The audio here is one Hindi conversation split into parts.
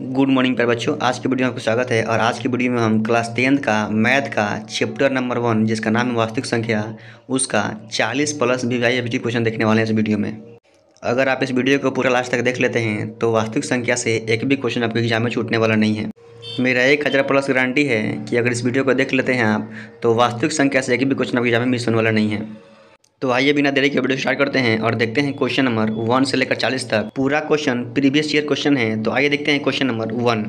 गुड मॉर्निंग प्यारे बच्चों। आज की वीडियो में आपका स्वागत है। और आज की वीडियो में हम क्लास 10th का मैथ का चैप्टर नंबर 1 जिसका नाम है वास्तविक संख्या, उसका 40 प्लस वीआईएफटी क्वेश्चन देखने वाले हैं इस वीडियो में। अगर आप इस वीडियो को पूरा लास्ट तक देख लेते हैं तो वास्तविक संख्या से एक भी क्वेश्चन आपके एग्जाम में छूटने वाला नहीं है। मेरा 1000 प्लस गारंटी है कि अगर इस वीडियो को देख लेते हैं आप तो वास्तविक संख्या से एक भी क्वेश्चन आपके एग्जाम में मिस होने वाला नहीं है। तो आइए बिना देरी के वीडियो स्टार्ट करते हैं और देखते हैं क्वेश्चन नंबर 1 से लेकर 40 तक। पूरा क्वेश्चन प्रीवियस ईयर क्वेश्चन है। तो आइए देखते हैं क्वेश्चन नंबर 1।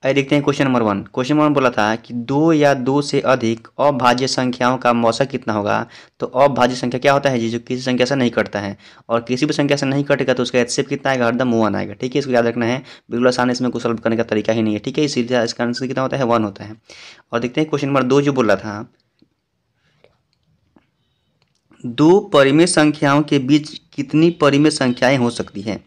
आइए देखते हैं क्वेश्चन नंबर 1। क्वेश्चन नंबर 1 बोला था कि 2 या 2 से अधिक अभाज्य संख्याओं का मौसा कितना होगा। तो अभाज्य संख्या क्या होता है जी, जो किसी संख्या से नहीं कटता है, और किसी भी संख्या से नहीं कटेगा तो उसका एचसीएफ कितना आएगा, हरदम 1 आएगा। ठीक है, इसको याद रखना है, बिल्कुल आसान, इसमें कुछ सॉल्व करने का तरीका ही नहीं है। ठीक है, इसीलिए इसका आंसर कितना होता है, 1 होता है। और देखते हैं क्वेश्चन नंबर 2 जो बोला था, 2 परिमेय संख्याओं के बीच कितनी परिमेय संख्याएं हो सकती हैं।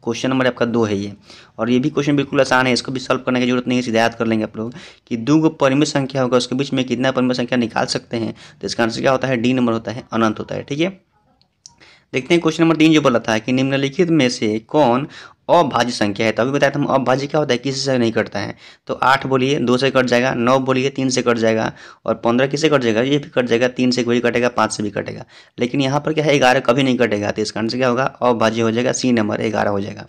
क्वेश्चन नंबर आपका 2 है ये, और ये भी क्वेश्चन बिल्कुल आसान है, इसको भी सॉल्व करने की जरूरत नहीं है, सीधा याद कर लेंगे आप लोग कि 2 परिमेय संख्या होगा, उसके बीच में कितना परिमेय संख्या निकाल सकते हैं। तो इसका आंसर क्या होता है, डी नंबर होता है, अनंत होता है। ठीक है, देखते हैं क्वेश्चन नंबर 3 जो बोला था कि निम्नलिखित में से कौन अभाज्य संख्या है। तो अभी बताया था हम अभाज्य क्या होता है, किसी से नहीं कटता है। तो 8 बोलिए 2 से कट जाएगा, 9 बोलिए 3 से कट जाएगा, और 15 किससे कट जाएगा, ये भी कट जाएगा, 3 से भी कटेगा, 5 से भी कटेगा। लेकिन यहाँ पर क्या है, 11 कभी नहीं कटेगा। तो इसका आंसर क्या होगा, अभाज्य हो जाएगा, सी नंबर 11 हो जाएगा।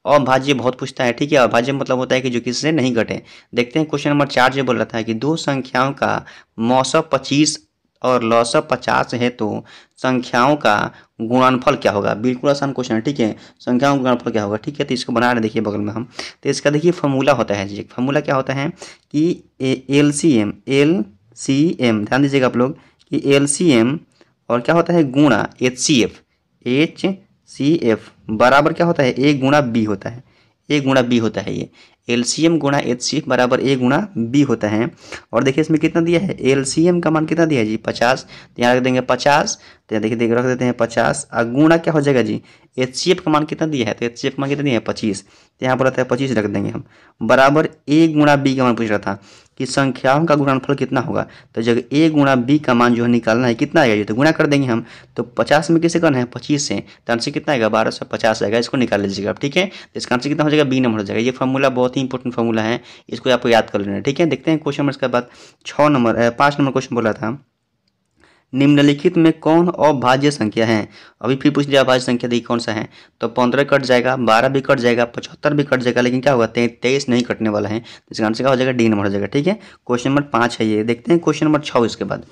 अभाज्य बहुत पूछता है। ठीक है, अभाज्य मतलब होता है कि जो किसी से नहीं कटे। देखते हैं क्वेश्चन नंबर 4 जो बोल रहा था कि 2 संख्याओं का मौसा 25 और लौसा 50 है तो संख्याओं का गुणनफल क्या होगा। बिल्कुल आसान क्वेश्चन है। ठीक है, संख्याओं का गुणनफल क्या होगा। ठीक है, तो इसको बना रहे देखिए बगल में हम। तो इसका देखिए फॉर्मूला होता है जी, फॉर्मूला क्या होता है कि एलसीएम ध्यान दीजिएगा आप लोग कि एलसीएम और क्या होता है गुणा एचसीएफ बराबर क्या होता है, ए गुणा बी होता है, ए गुणा बी होता है। ये एलसीएम गुणा एचसीएफ बराबर ए गुणा बी होता है। और देखिए इसमें कितना दिया है, एलसीएम का मान कितना दिया है जी 50। तो यहाँ रख देंगे 50, तो यहाँ देखिए रख देते हैं 50, और गुणा क्या हो जाएगा जी, एचसीएफ का मान कितना दिया है, तो एचसीएफ का मान कितना दिया है 25। तो यहाँ पर रहता है 25 रख देंगे हम, बराबर ए गुणा बी का मान पूछ रहा था कि संख्याओं का गुणनफल कितना होगा। तो जब ए गुणा बी का मान जो है निकालना है कितना आएगा, तो गुणा कर देंगे हम। तो 50 में किसे करना है, 25 से, तो आंसर कितना आएगा 1250 आएगा। इसको निकाल लीजिएगा आप। ठीक है, तो इसका आंसर कितना हो जाएगा, बी नंबर हो जाएगा। ये फॉर्मूला बहुत ही इंपॉर्टेंट फॉर्मूला है, इसको आपको याद कर लेना है। ठीक है, देखते हैं क्वेश्चन नंबर इसके बाद 5 नंबर क्वेश्चन बोला था, निम्नलिखित में कौन अभाज्य संख्या है। अभी फिर पूछ लिया अभाज्य संख्या देखिए कौन सा है। तो 15 कट जाएगा, 12 भी कट जाएगा, 75 भी कट जाएगा, लेकिन क्या होगा 23 नहीं कटने वाला है। तो इसका आंसर क्या हो जाएगा, डी नंबर हो जाएगा। ठीक है, क्वेश्चन नंबर 5 है ये। देखते हैं क्वेश्चन नंबर 6 इसके बाद।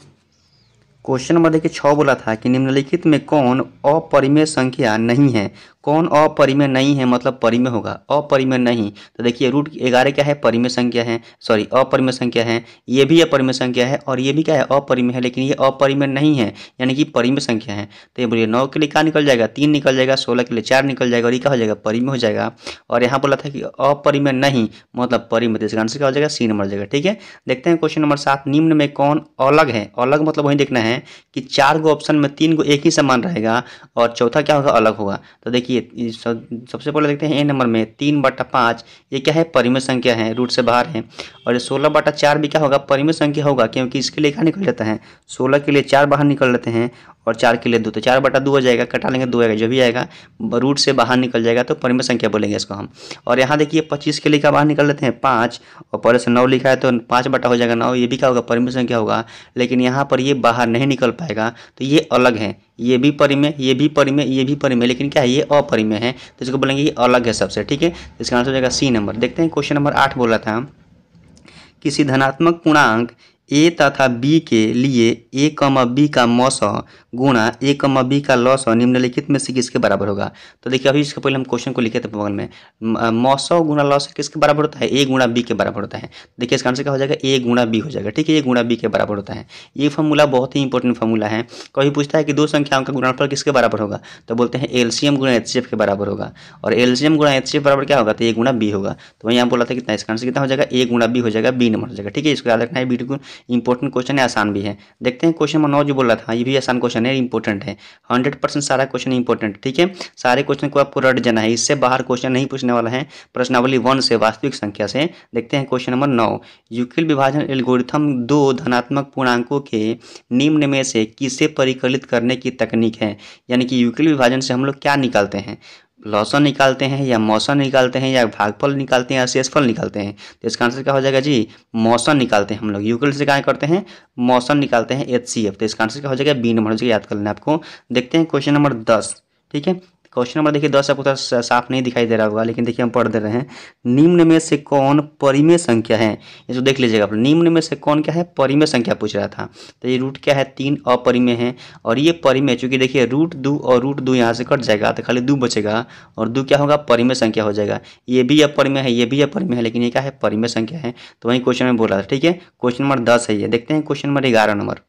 क्वेश्चन नंबर देखिए 6 बोला था कि निम्नलिखित में कौन अपरिमेय संख्या नहीं है। कौन अपरिमेय नहीं है मतलब परिमेय होगा, अपरिमेय नहीं। तो देखिए रूट 11 क्या है, परिमेय संख्या है, सॉरी अपरिमेय संख्या है। ये भी अपरिमेय संख्या है और ये भी क्या है, अपरिमेय है, लेकिन ये अपरिमेय नहीं है, यानी कि परिमेय संख्या है। तो ये बोलिए 9 के लिए क्या निकल जाएगा, 3 निकल जाएगा, 16 के लिए 4 निकल जाएगा, और ये क्या हो जाएगा, परिमेय हो जाएगा। और यहाँ बोला था कि अपरिमेय नहीं मतलब परिमेय, तो इसका आंसर क्या हो जाएगा, सी नंबर हो जाएगा। ठीक है, देखते हैं क्वेश्चन नंबर 7, निम्न में कौन अलग है। अलग मतलब वही देखना है कि 4 गो ऑप्शन में 3 गो एक ही समान रहेगा और चौथा क्या होगा, अलग होगा। तो देखिए सबसे पहले देखते हैं ए नंबर में 3/5, ये क्या है, परिमेय संख्या है, रूट से बाहर है। और 16/4 भी क्या होगा, परिमेय संख्या होगा, क्योंकि इसके लिए क्या निकल जाता है, 16 के लिए 4 बाहर निकल लेते हैं और 4 के लिए 2, तो 4/2 हो जाएगा, कटा लेंगे 2 आएगा, जो भी आएगा रूट से बाहर निकल जाएगा, तो परिमेय संख्या बोलेंगे इसको हम। और यहाँ देखिए 25 के लिए क्या बाहर निकल लेते हैं 5, और पहले से 9 लिखा है तो 5 हो जाएगा 9, ये भी क्या होगा, परिमेय संख्या होगा। लेकिन यहाँ पर ये बाहर नहीं निकल पाएगा, तो ये अलग है, ये भी परिमेय, ये भी परिमेय, ये भी परिमेय, लेकिन क्या है, ये अपरिमेय है, तो इसको बोलेंगे ये अलग है सबसे। ठीक है, इसका आंसर हो जाएगा सी नंबर। देखते हैं क्वेश्चन नंबर 8 बोला था, किसी धनात्मक पूर्णांक ए तथा बी के लिए ए कमा बी का मौसा गुणा ए कमा बी का लौसा निम्नलिखित में से किसके बराबर होगा। तो देखिए अभी इसके पहले हम क्वेश्चन को लिखे थे बगल में, मौसा गुणा लौसा किसके बराबर होता है, ए गुणा बी के बराबर होता है। देखिए इसका आंसर क्या हो जाएगा, ए गुणा बी हो जाएगा। ठीक है, ए गुणा बी के बराबर होता है। ये फॉर्मूला बहुत ही इंपॉर्टेंट फॉर्मूला है। कभी पूछता है कि 2 संख्याओं का गुणनफल किसके बराबर होगा, तो बोलते हैं एलसीएम गुणा एचसीएफ के बराबर होगा, और एलसीएम गुणा एचसीएफ बराबर क्या होगा, तो ए गुणा बी होगा। तो वही यहाँ बोला था कितना, इसका आंसर कितना हो जाएगा, ए गुणा बी हो जाएगा, बी नंबर हो जाएगा। ठीक है, इसको याद रखना है, बिल्कुल इंपॉर्टेंट क्वेश्चन है, आसान भी है। देखते हैं क्वेश्चन नंबर 9 जो बोल रहा था, ये भी आसान क्वेश्चन है, इंपॉर्टेंट है, 100% सारा क्वेश्चन इंपॉर्टेंट। ठीक है, सारे क्वेश्चन को आपको रट जाना है, इससे बाहर क्वेश्चन नहीं पूछने वाला है। प्रश्नावली 1 से वास्तविक संख्या से देखते हैं क्वेश्चन नंबर 9, यूक्लिड विभाजन एल्गोरिथम 2 धनात्मक पूर्णांकों के निम्न में से किसे परिकलित करने की तकनीक है। यानी कि यूक्लिड विभाजन से हम लोग क्या निकालते हैं, लॉसन निकालते हैं या मौसन निकालते हैं या भागफल निकालते हैं या शेषफल निकालते हैं। तो इसका आंसर क्या हो जाएगा जी, मौसन निकालते हैं हम लोग। यूक्लिड से क्या करते हैं, मौसन निकालते हैं HCF। तो इसका आंसर क्या हो जाएगा, बी नंबर हो जाएगा, याद कर लेना आपको। देखते हैं क्वेश्चन नंबर 10। ठीक है, क्वेश्चन नंबर देखिए 10 आपको थोड़ा साफ नहीं दिखाई दे रहा होगा, लेकिन देखिए हम पढ़ दे रहे हैं। निम्न में से कौन परिमेय संख्या है, इसको देख लीजिएगा आप। निम्न में से कौन क्या है, परिमेय संख्या पूछ रहा था। तो ये रूट क्या है, 3 अपरिमेय है और ये परिमेय, चूंकि देखिए रूट 2 और रूट 2 यहाँ से कट जाएगा तो खाली 2 बचेगा और 2 क्या होगा, परिमेय संख्या हो जाएगा। ये भी अपरिमेय है, ये भी अपरिमेय है, लेकिन ये क्या है, परिमेय संख्या है। तो वही क्वेश्चन में बोला था। ठीक है, क्वेश्चन नंबर 10 है ये। देखते हैं question number 11 number.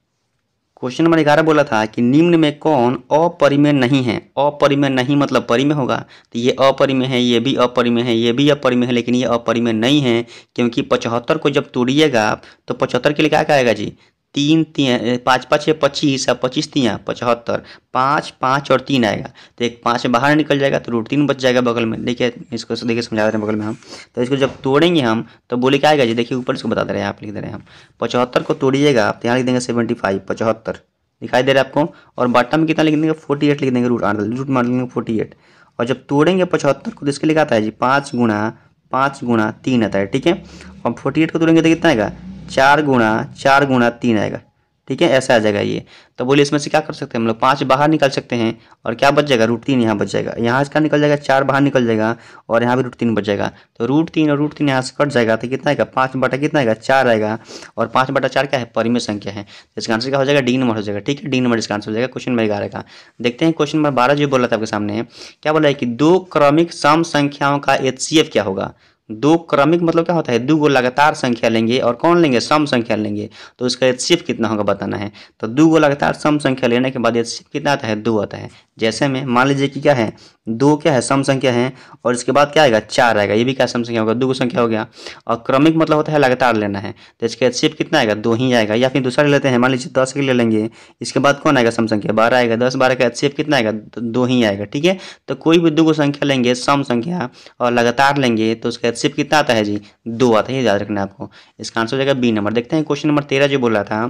Question number 11 बोला था कि निम्न में कौन अपरिमेय नहीं है। अपरिमेय नहीं मतलब परिमेय होगा, तो ये अपरिमेय है, ये भी अपरिमेय है, ये भी अपरिमेय है, लेकिन ये अपरिमेय नहीं है क्योंकि 75 को जब तोड़िएगा तो 75 के लिए क्या आएगा जी, 3 3 5 5 25 और 25 3 75, 5 5 और 3 आएगा। तो एक 5 बाहर निकल जाएगा तो रूट 3 बच जाएगा बगल में। देखिए इसको देखिए समझा रहे हैं बगल में हम। तो इसको जब तोड़ेंगे हम तो बोले क्या आएगा जी, देखिए ऊपर इसको बता दे रहे हैं, आप लिख दे रहे हैं हम। 75 को तोड़िएगा आप, यहाँ लिख देंगे 75, 75 दिखाई दे रहा है आपको। और बॉटम में कितना लिख देंगे, 48 लिख देंगे, रूट मान लेंगे 48। और जब तोड़ेंगे 75 को तो इसके लिए क्या आता है जी, 5 गुणा 3 आता है। ठीक है, और 48 को तोड़ेंगे तो कितना आएगा, 4 गुणा 3 आएगा। ठीक है, ऐसा आ जाएगा ये। तो बोलिए इसमें से क्या कर सकते हैं हम लोग, 5 बाहर निकाल सकते हैं और क्या बच जाएगा, रूट 3 यहाँ बच जाएगा। यहाँ इसका निकल जाएगा, 4 बाहर निकल जाएगा और यहाँ भी रूट 3 बच जाएगा। तो रूट 3 और रूट 3 यहाँ से कट जाएगा तो कितना आएगा, 5 बटा कितना आएगा, 4 आएगा। और 5 बटा 4 क्या है, परिमेय संख्या है। तो इसका आंसर क्या हो जाएगा, डी नंबर हो जाएगा। ठीक है, डी नंबर इसका आंसर हो जाएगा क्वेश्चन नंबर 11 का। देखते हैं क्वेश्चन नंबर 12 जो बोला था आपके सामने, क्या बोला है कि 2 क्रमिक सम संख्याओं का HCF क्या होगा। 2 क्रमिक मतलब क्या होता है, 2 लगातार संख्या लेंगे और कौन लेंगे, सम संख्या लेंगे, तो उसका HCF कितना होगा बताना है। तो 2 लगातार सम संख्या लेने के बाद HCF कितना आता है, 2 आता है। जैसे में मान लीजिए कि क्या है, 2 क्या है, सम संख्या है और इसके बाद क्या आएगा, 4 आएगा। ये भी क्या सम संख्या होगा, 2 संख्या हो गया। और क्रमिक मतलब होता है लगातार लेना है, तो इसका HCF कितना आएगा, 2 ही आएगा। या फिर दूसरा लेते हैं, मान लीजिए 10 के ले लेंगे, इसके बाद कौन आएगा, सम संख्या 12 आएगा। 10 12 का HCF कितना आएगा, 2 ही आएगा। ठीक है, तो कोई भी 2 संख्या लेंगे सम संख्या और लगातार लेंगे तो उसका HCF कितना आता है जी, 2 आता है। ये याद रखना है आपको। इसका आंसर हो जाएगा बी नंबर। देखते हैं क्वेश्चन नंबर 13 जो बोला था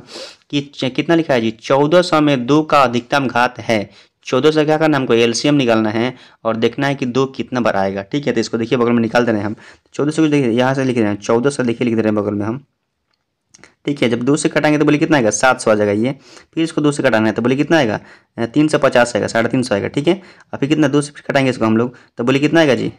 कि कितना लिखा है जी, 1400 में 2 का अधिकतम घात है। 1400 क्या करना है हमको, LCM निकालना है और देखना है कि 2 कितना बार आएगा। ठीक है, तो इसको देखिए बगल में निकाल दे रहे हैं हम। 1400 को देखिए यहाँ से लिख रहे हैं, 1400 देखिए लिख दे रहे हैं बगल में हम। ठीक है, जब 2 से कटाएंगे तो बोले कितना आएगा, 700 आ जाएगा ये। फिर इसको 2 से कटाना है तो बोले कितना आएगा, 350 आएगा, 350 आएगा। ठीक है, और फिर कितना 2 से कटाएंगे इसको हम लोग तो बोले कितना आएगा जी,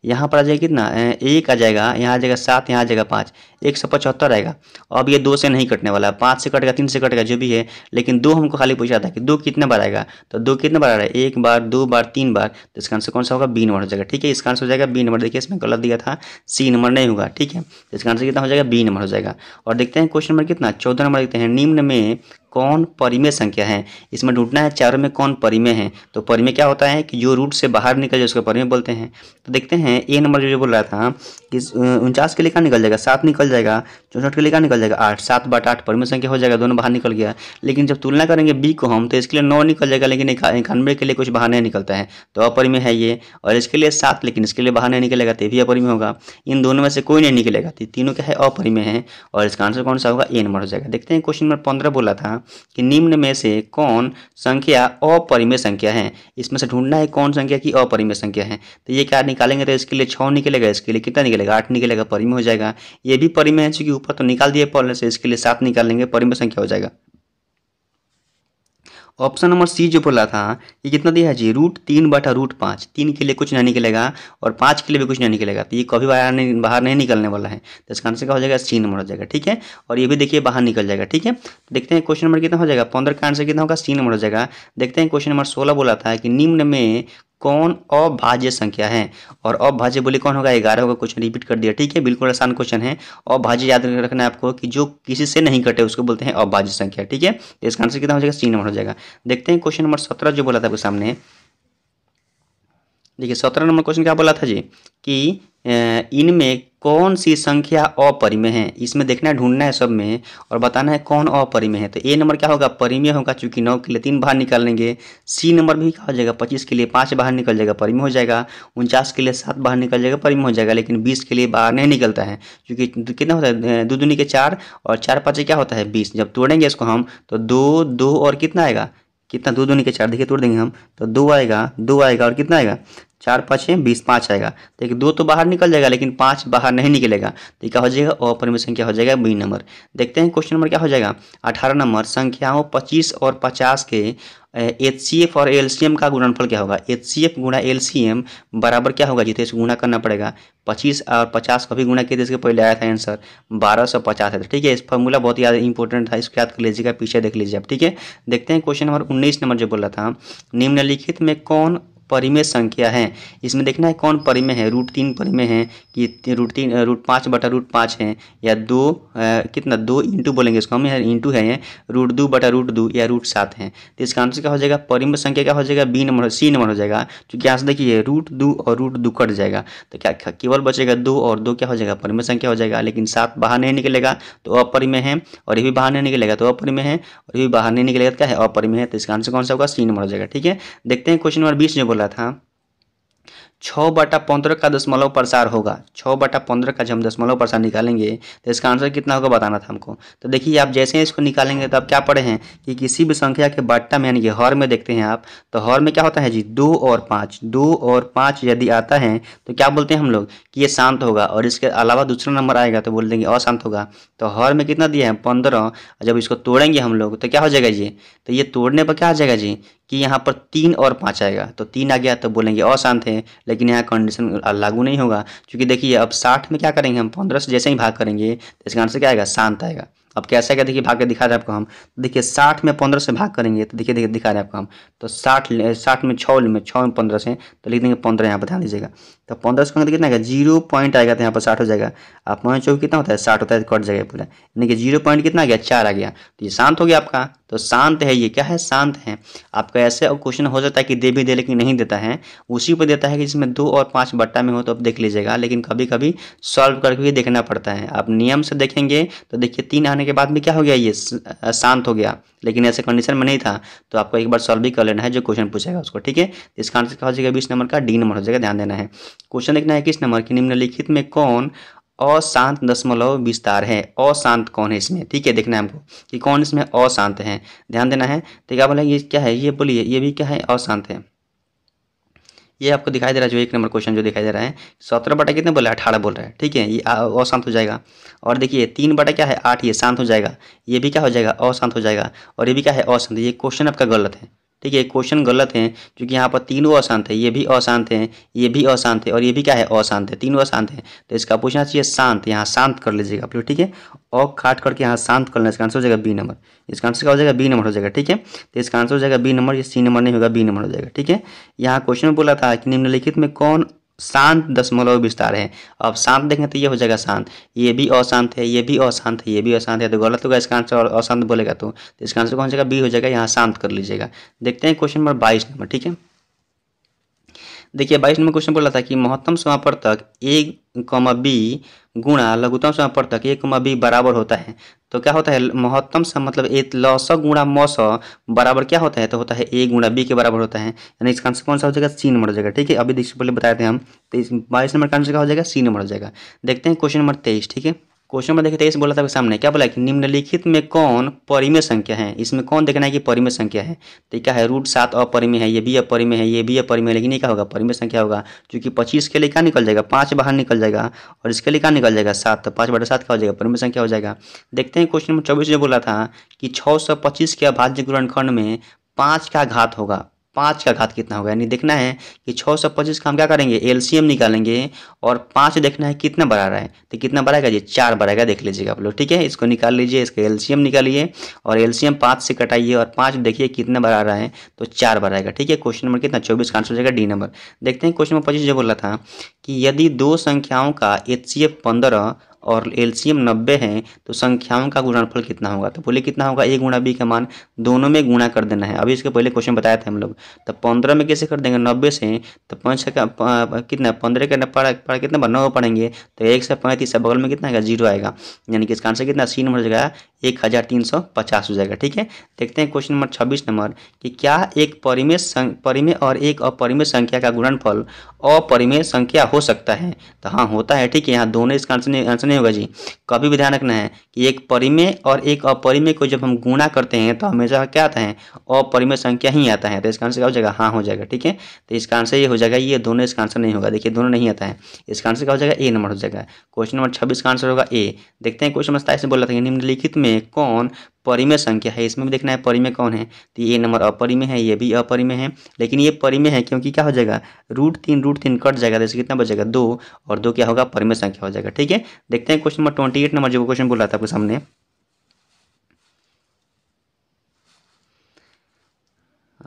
यहाँ पर आ जाएगा कितना, 1 आ जाएगा, यहाँ आ जाएगा 7, यहाँ आ जाएगा 5, 175 आएगा। अब ये 2 से नहीं कटने वाला, 5 से कटेगा, 3 से कटेगा, जो भी है, लेकिन 2 हमको खाली पूछा था कि 2 कितने बार आएगा। तो 2 कितने बार आ रहा है, 1 बार, 2 बार, 3 बार। तो इसका आंसर कौन सा होगा, बी नंबर हो जाएगा। ठीक है, इसका आंसर हो जाएगा बी नंबर। देखिए इसमें गलत दिया था, सी नंबर नहीं होगा। ठीक है, तो इसका आंसर कितना हो जाएगा, बी नंबर हो जाएगा। और देखते हैं क्वेश्चन नंबर कितना, 14 नंबर देखते हैं। निम्न में कौन परिमेय संख्या है, इसमें ढूंढना है चारों में कौन परिमेय है। तो परिमेय क्या होता है कि जो रूट से बाहर निकल जाए उसको परिमेय बोलते हैं। तो देखते हैं ए नंबर जो बोल रहा था कि 49 के लिए क्या निकल जाएगा, 7 निकल जाएगा। 64 के लिए क्या निकल जाएगा, 8, 7 बटा 8 परिमेय संख्या हो जाएगा, दोनों बाहर निकल गया। लेकिन जब तुलना करेंगे बी को हम तो इसके लिए 9 निकल जाएगा, लेकिन 91 के लिए कुछ बाहर नहीं निकलता है तो अपरिमेय है ये। और इसके लिए 7, लेकिन इसके लिए बाहर नहीं निकलेगा तो भी अपरिमेय होगा। इन दोनों में से कोई नहीं निकलेगा, तीनों क्या है, अपरिमेय है। और इसका आंसर कौन सा होगा, ए नंबर हो जाएगा। देखते हैं क्वेश्चन नंबर 15 बोला था कि निम्न में से कौन संख्या अपरिमेय संख्या है। इसमें से ढूंढना है कौन संख्या की अपरिमेय संख्या है। तो ये क्या निकालेंगे तो इसके लिए 6 निकलेगा, इसके लिए कितना निकलेगा, 8 निकलेगा, परिमेय हो जाएगा। ये भी परिमेय है, चूंकि ऊपर तो निकाल दिए पहले से, इसके लिए 7 निकालेंगे, परिमेय संख्या हो जाएगा। ऑप्शन नंबर सी जो बोला था ये कितना दिया है जी, √3 बटा √5। 3 के लिए कुछ नहीं निकलेगा और 5 के लिए भी कुछ नहीं निकलेगा, तो ये कभी बाहर नहीं निकलने वाला है। तो इसका आंसर क्या हो जाएगा, सी नंबर हो जाएगा। ठीक है, और ये भी देखिए बाहर निकल जाएगा। ठीक है, तो देखते हैं क्वेश्चन नंबर कितना हो जाएगा, 15 का आंसर कितना होगा, सी नंबर हो जाएगा। देखते हैं क्वेश्चन नंबर 16 बोला था कि निम्न में कौन अभाज्य संख्या है। और अभाज्य बोले कौन होगा, 11 होगा, क्वेश्चन रिपीट कर दिया। ठीक है, बिल्कुल आसान क्वेश्चन है। अभाज्य याद रखना है आपको कि जो किसी से नहीं कटे उसको बोलते हैं अभाज्य संख्या। ठीक है, तो इसका आंसर कितना हो जाएगा, सी नंबर हो जाएगा। देखते हैं क्वेश्चन नंबर 17 जो बोला था आपके सामने। देखिए 17 नंबर क्वेश्चन क्या बोला था जी कि इनमें कौन सी संख्या अपरिमेय है। इसमें देखना है, ढूंढना है सब में और बताना है कौन अपरिमेय है। तो ए नंबर क्या होगा, परिमेय होगा, चूंकि 9 के लिए 3 बाहर निकाल लेंगे। सी नंबर भी क्या हो जाएगा, 25 के लिए 5 बाहर निकल जाएगा, परिमेय हो जाएगा। 49 के लिए 7 बाहर निकल जाएगा, परिमेय हो जाएगा। लेकिन 20 के लिए बाहर नहीं निकलता है, क्योंकि कितना होता है, 2 दूनी के 4 और 4 5 क्या होता है, 20। जब तोड़ेंगे इसको हम तो 2 2 और कितना आएगा, कितना, 2 दूनी के 4 देखिए तोड़ देंगे हम तो 2 आएगा, 2 आएगा और कितना आएगा, 4 5 20, 5 आएगा। देखिए 2 तो बाहर निकल जाएगा लेकिन 5 बाहर नहीं निकलेगा, तो क्या हो जाएगा अपरिमेय संख्या हो जाएगा बी नंबर। देखते हैं क्वेश्चन नंबर क्या हो जाएगा 18 नंबर, संख्याओं 25 और 50 के HCF और LCM का गुणनफल क्या होगा। HCF गुणा LCM बराबर क्या होगा जी, तो इसको गुणा करना पड़ेगा। 25 और 50 का भी गुणा किए थे, इसके पहले आया था आंसर 1250 है। ठीक है, इस फॉर्मूला बहुत याद इंपॉर्टेंट था, इसको याद कर लीजिएगा, पीछे देख लीजिए आप। ठीक है, देखते हैं क्वेश्चन नंबर 19 नंबर जो बोला था, निम्नलिखित में कौन परिमेय संख्या है। इसमें देखना है कौन परिमेय है, √3 परिमेय है कि √5/√5 है, या 2 कितना 2 इंटू बोलेंगे इसको हम, इंटू है, √2/√2 या √7 है। तो इसका आंसर क्या हो जाएगा, परिमेय संख्या क्या हो जाएगा, बी नंबर, सी नंबर हो जाएगा। क्योंकि यहाँ से देखिए √2 और √2 कट जाएगा, तो क्या केवल बचेगा 2 और 2 क्या हो जाएगा, परिमेय संख्या हो जाएगा। लेकिन 7 बाहर नहीं निकलेगा तो अपरिमेय है, और ये भी बाहर नहीं निकलेगा तो अपरिमेय है, और ये भी बाहर नहीं निकलेगा तो क्या है, अपरिमेय है। तो इसका आंसर कौन सा होगा, सी नंबर हो जाएगा। ठीक है, देखते हैं क्वेश्चन नंबर 20 जो बोला था, 6/15 का दशमलव प्रसार होगा। 6/15 का जब हम दशमलव प्रसार निकालेंगे तो इसका आंसर कितना होगा बताना था हमको। तो देखिए आप जैसे ही इसको निकालेंगे तो आप क्या पढ़े हैं कि किसी भी संख्या के बट्टा में यानी कि हर में देखते हैं आप, तो हर में क्या होता है जी 2 और 5, 2 और 5 यदि आता है तो क्या बोलते हैं हम लोग कि ये शांत होगा, और इसके अलावा दूसरा नंबर आएगा तो बोल देंगे अशांत होगा। तो हर में कितना दिया है 15, जब इसको तोड़ेंगे हम लोग तो क्या हो जाएगा ये, तो ये तोड़ने पर क्या आ जाएगा जी कि यहाँ पर 3 और 5 आएगा, तो 3 आ गया तो बोलेंगे अशांत है। लेकिन यहाँ कंडीशन लागू नहीं होगा, क्योंकि देखिए अब 60 में क्या करेंगे हम, 15 से जैसे ही भाग करेंगे तो इसका आंसर क्या आएगा, शांत आएगा। अब कैसे आएगा देखिए, भाग के दिखा रहे हैं आपको हम। देखिए 60 में 15 से भाग करेंगे तो देखिए दिखा रहे हैं आपको हम, तो 60 में 6 में 15 से तो लिख देंगे 15, यहाँ पर ध्यान दीजिएगा। तो 15 से कितना आएगा, 0 पॉइंट आएगा, तो यहाँ पर 60 हो जाएगा। आप 9 कितना होता है, 60 होता है, कट जाएगा पूरा, यानी कि 0 पॉइंट कितना आ गया, 4 आ गया। तो ये शांत हो गया आपका, तो शांत है, ये क्या है, शांत है। आपका ऐसे क्वेश्चन हो जाता है कि दे भी दे लेकिन नहीं देता है, उसी पर देता है कि जिसमें 2 और 5 बट्टा में हो तो आप देख लीजिएगा। लेकिन कभी कभी सॉल्व करके भी देखना पड़ता है। आप नियम से देखेंगे तो देखिए 3 आने के बाद में क्या हो गया, ये शांत हो गया, लेकिन ऐसे कंडीशन में नहीं था। तो आपको एक बार सॉल्व भी कर लेना है जो क्वेश्चन पूछेगा उसको। ठीक है, इसका आंसर क्या हो जाएगा, 20 नंबर का डी नंबर हो जाएगा, ध्यान देना है। क्वेश्चन देखना है 21 नंबर की, निम्नलिखित में कौन अशांत दशमलव विस्तार है। अशांत कौन है इसमें, ठीक है, देखना है हमको कि कौन इसमें अशांत है, ध्यान देना है। तो क्या बोला, ये क्या है, ये बोलिए, ये भी क्या है, अशांत है। ये आपको दिखाई दे रहा है जो 1 नंबर क्वेश्चन जो दिखाई दे रहा है, 17 बटा कितने बोला, 18 बोल रहा है। ठीक है, ये अशांत हो जाएगा। और देखिए 3 बटा क्या है, 8, ये शांत हो जाएगा। ये भी क्या हो जाएगा, अशांत हो जाएगा। और ये भी क्या है, अशांत। ये क्वेश्चन आपका गलत है। ठीक है, क्वेश्चन गलत है, क्योंकि यहाँ पर तीनों अशांत है, ये भी अशांत है, ये भी अशांत है, और ये भी क्या है, अशांत है, तीनों अशांत है। तो इसका पूछना चाहिए शांत, यहाँ शांत कर लीजिएगा आप लोग। ठीक है, और काट करके यहाँ शांत कर लेना, इसका आंसर हो जाएगा बी नंबर। इसका आंसर क्या हो जाएगा, बी नंबर हो जाएगा। ठीक है, तो इसका आंसर हो जाएगा बी नंबर, ये सी नंबर नहीं होगा, बी नंबर हो जाएगा। ठीक है, यहाँ क्वेश्चन में बोला था कि निम्नलिखित में कौन शांत दशमलव विस्तार है। अब शांत देखें तो ये हो जाएगा शांत, ये भी अशांत है, ये भी अशांत है, ये भी अशांत है, तो गलत होगा इसका आंसर। और अशांत बोलेगा तो इसका आंसर कौन हो जाएगा, बी हो जाएगा, यहाँ शांत कर लीजिएगा। देखते हैं क्वेश्चन नंबर 22 नंबर। ठीक है, देखिए 22 नंबर क्वेश्चन बोला था कि महत्तम समापवर्तक a, b गुणा लघुत्तम समापवर्तक a, b बराबर होता है। तो क्या होता है, महत्तम सम मतलब एक लस गुणा मस बराबर क्या होता है, तो होता है a गुणा b के बराबर होता है। यानी इसका आंसर कौन सा हो जाएगा, सी नंबर हो जाएगा। ठीक है, अभी देखिए पहले बताए थे हम, तो इस 22 नंबर का आंसर क्या हो जाएगा, सी नंबर हो जाएगा। देखते हैं क्वेश्चन नंबर 23। ठीक है, क्वेश्चन में देखिए 23 बोला था सामने, क्या बोला कि निम्नलिखित में कौन परिमेय संख्या है। इसमें कौन देखना है कि परिमेय संख्या है। तो क्या है, √7 अपरिमेय है, ये भी अपरिमेय है, ये भी अपरिमेय, लेकिन ये क्या होगा, परिमेय संख्या होगा। क्योंकि 25 के लिए क्या निकल जाएगा, 5 बाहर निकल जाएगा, और इसके लिए क्या निकल जाएगा, 7, तो 5/7 क्या हो जाएगा, परिमेय संख्या हो जाएगा। देखते हैं क्वेश्चन नंबर 24 जो बोला था कि 625 के अभाज्य गुणनखंड में 5 का घात होगा। 5 का घात कितना होगा, यानी देखना है कि 625 का हम क्या करेंगे, एलसीएम निकालेंगे, और 5 देखना है कितना बड़ा रहा है। तो कितना बढ़ाएगा जी, 4 बढ़ाएगा, देख लीजिएगा आप लोग। ठीक है, इसको निकाल लीजिए, इसका एलसीएम निकालिए, और एलसीएम 5 से कटाइए, और 5 देखिए कितना बढ़ा रहा है, तो 4 बढ़ाएगा। ठीक है, क्वेश्चन नंबर कितना, 24 का आंसर हो जाएगा डी नंबर। देखते हैं क्वेश्चन नंबर 25 जो बोला था कि यदि दो संख्याओं का HCF 15 और LCM 90 है तो संख्याओं का गुणनफल कितना होगा। तो बोले कितना होगा, a गुणा b का मान दोनों में गुणा कर देना है। अभी इसके पहले क्वेश्चन बताया था हम लोग। तो 15 में कैसे कर देंगे, 90 से, तो 5 का कितना, 15 का पढ़ा कितना बार 9 पढ़ेंगे, तो 1 से 35 बगल में कितना आएगा, 0 आएगा। यानी कि इसका आंसर कितना, सी नंबर हो जाएगा, 1350 हो जाएगा। ठीक है, देखते हैं क्वेश्चन नंबर 26 नंबर कि क्या एक परिमेय और एक अपरिमेय संख्या का गुणनफल अपरिमेय संख्या हो सकता है। तो हाँ होता है। ठीक है, यहाँ दोनों इसका आंसर नहीं होगा जी। कभी भी ध्यान रखना है कि एक परिमेय और एक अपरिमेय को जब हम गुणा करते हैं तो हमेशा क्या आता है, अपरिमेय संख्या ही आता है। तो इसका आंसर क्या हो जाएगा, हाँ हो जाएगा। ठीक है, तो इसका आंसर ये हो जाएगा, ये दोनों इसका आंसर नहीं होगा। देखिए दोनों नहीं आता है, इसका आंसर क्या हो जाएगा, ए नंबर हो जाएगा। क्वेश्चन नंबर 26 का आंसर होगा ए। देखते हैं क्वेश्चन नंबर 27 में बोला था कि निम्नलिखित में कौन परिमेय संख्या है। इसमें भी देखना है परिमेय कौन है, तो ये नंबर अपरिमेय है, ये भी अपरिमेय है, लेकिन ये परिमेय है क्योंकि क्या हो जाएगा, √3 कट जाएगा, जैसे कितना बचेगा 2, और 2 क्या होगा, परिमेय संख्या हो जाएगा। ठीक है, देखते हैं क्वेश्चन नंबर 28 नंबर जो क्वेश्चन बोला था आपके सामने।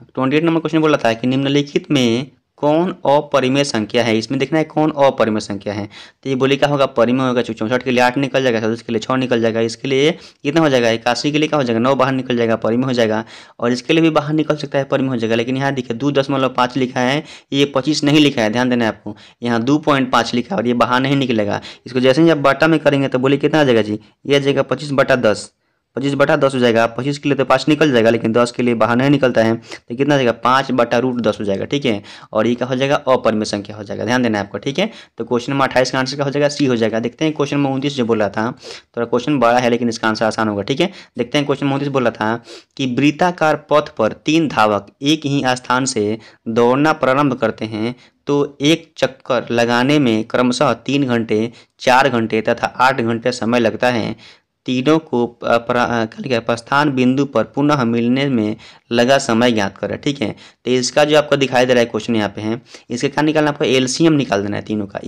28 नंबर क्वेश्चन बोला था कि निम्नलिखित में कौन अपरिमेय संख्या है। इसमें देखना है कौन अपरिमेय संख्या है, तो ये बोले क्या होगा, परिमेय होगा। 64 के लिए 8 निकल जाएगा, 37 के लिए 6 निकल जाएगा, इसके लिए कितना हो जाएगा, 81 के लिए क्या हो जाएगा, 9 बाहर निकल जाएगा, परिमेय हो जाएगा। और इसके लिए भी बाहर निकल सकता है, परिमेय हो जाएगा। लेकिन यहाँ देखिए 2.5 लिखा है, ये 25 नहीं लिखा है, ध्यान देना है आपको। यहाँ 2.5 लिखा है और ये बाहर नहीं निकलेगा। इसको जैसे ही आप बटा में करेंगे तो बोले कितना आ जाएगा जी, ये आ जाएगा 25/10, 25/10 हो जाएगा। 25 के लिए तो 5 निकल जाएगा, लेकिन 10 के लिए बाहर नहीं निकलता है, तो कितना हो जाएगा, 5/√10 हो जाएगा। ठीक है, और ये क्या हो जाएगा, अपरिमेय संख्या हो जाएगा। ध्यान देना है आपको। ठीक है, तो क्वेश्चन नंबर 28 का आंसर क्या हो जाएगा, सी हो जाएगा। देखते हैं क्वेश्चन नंबर 29 जो बोला था, थोड़ा क्वेश्चन बड़ा है लेकिन इसका आंसर आसान होगा। ठीक है, देखते हैं क्वेश्चन 29 बोला था कि वृत्ताकार पथ पर 3 धावक एक ही स्थान से दौड़ना प्रारंभ करते हैं तो एक चक्कर लगाने में क्रमशः 3 घंटे, 4 घंटे तथा 8 घंटे समय लगता है। तीनों को प्रस्थान बिंदु पर पुनः मिलने में लगा समय ज्ञात करें। ठीक है, तो इसका जो आपको दिखाई दे रहा है क्वेश्चन यहाँ पे है, इसका क्या निकालना, आपको एलसीएम निकाल देना है तीनों का,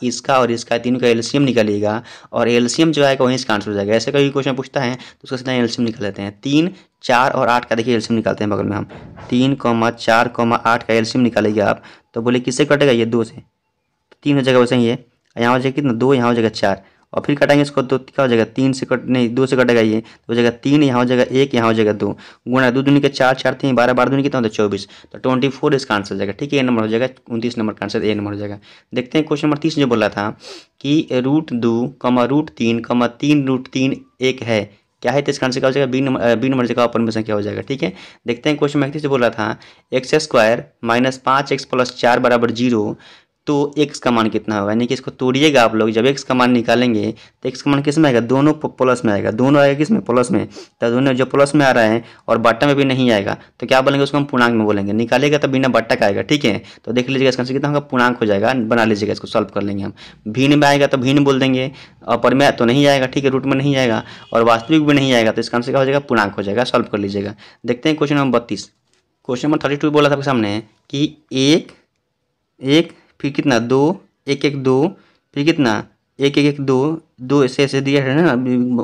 इसका और इसका, तीनों का एलसीएम निकालिएगा और एलसीएम जो आएगा वहीं इसका आंसर हो जाएगा। ऐसे कभी क्वेश्चन पूछता है तो उसका सीधा एलसीएम निकाल लेते हैं। 3, 4 और 8 का देखिए एलसीएम निकालते हैं बगल में हम। 3, 4, 8 का एलसीएम निकालेंगे आप, तो बोले किससे कटेगा, ये 2 से, 3 हो जाएगा वैसे ही, ये यहाँ हो जाएगा कितना, 2, यहाँ हो जाएगा 4, और फिर कटाएंगे इसको तो क्या हो जाएगा, 3 से कट नहीं 2 से कटेगा, ये तो हो जाएगा 3, यहाँ हो जाएगा 1, यहाँ हो जाएगा 2, गुणा 2 दूनी के 4, 4 3 12, 12 दूनी कितना होता है 24, तो 24 इसका आंसर हो जाएगा। ठीक है, ए नंबर हो जाएगा। 29 नंबर का आंसर ए नंबर हो जाएगा। देखते हैं क्वेश्चन नंबर 30 जो बोला था कि √2, √3, 3 √3 1 है, क्या है, तो इसका आंसर क्या हो जाएगा, बी नंबर जगह अपरिमेय संख्या हो जाएगा। ठीक है, देखते हैं क्वेश्चन में 31 से बोला था x² - 5x + 4 = 0, तो x का मान कितना होगा, यानी कि इसको तोड़िएगा आप लोग। जब x का मान निकालेंगे तो x का मान किस में आएगा, दोनों प्लस में आएगा, दोनों आएगा किस में, प्लस में, तो दोनों जो प्लस में आ रहा है और बट्टा में भी नहीं आएगा तो क्या बोलेंगे, उसको हम पूर्णांक में बोलेंगे। निकालेगा तो बिना बट्टा का आएगा। ठीक है, तो देख लीजिएगा इसका आंसर कितना होगा, पूर्णांक हो जाएगा, बना लीजिएगा, इसको सॉल्व कर लेंगे हम। भिन्न में आएगा तो भिन्न बोल देंगे, अपरिमेय तो नहीं आएगा। ठीक है, रूट में नहीं आएगा और वास्तविक भी नहीं आएगा, तो इसका आंसर क्या हो जाएगा, पूर्णांक हो जाएगा। सॉल्व कर लीजिएगा। देखते हैं क्वेश्चन नंबर 32। क्वेश्चन नंबर 32 बोला था आपके सामने कि 1, 1 फिर कितना 2, 1, 1, 2 फिर कितना 1, 1, 1, 2, 2 ऐसे दिया है ना,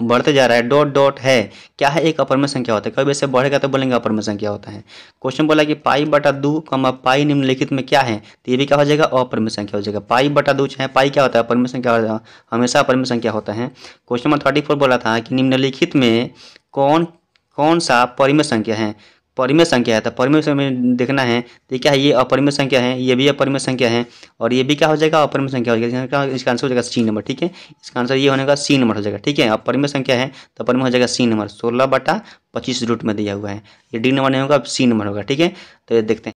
बढ़ते जा रहा है, डॉट डॉट है, क्या है, एक अपरिमेय संख्या होता है। कभी ऐसे बढ़ेगा तो बोलेंगे अपरिमेय संख्या होता है। क्वेश्चन बोला कि π/2, पाई निम्नलिखित में क्या है, तो ये भी क्या हो जाएगा, अपरिमेय संख्या हो जाएगा। π/2 चाहे पाई क्या होता है, अपरिमेय संख्या, हमेशा अपरिमेय संख्या होता है। क्वेश्चन नंबर 34 बोला था कि निम्नलिखित में कौन सा परिमेय संख्या है, परिमेय संख्या है, तो परिमेय संख्या देखना है, तो क्या है, ये अपरिमेय संख्या है, ये भी अपरिमेय संख्या है, और ये भी क्या हो जाएगा, अपरिमेय संख्या हो जाएगा। इसका आंसर हो जाएगा सी नंबर। ठीक है, इसका आंसर ये होने का सी नंबर हो जाएगा। ठीक है, अपरिमेय संख्या है तो अपरिमेय हो जाएगा सी नंबर, 16/25 रूट में दिया हुआ है। ये डी नंबर नहीं होगा, अब सी नंबर होगा। ठीक है, तो ये देखते हैं।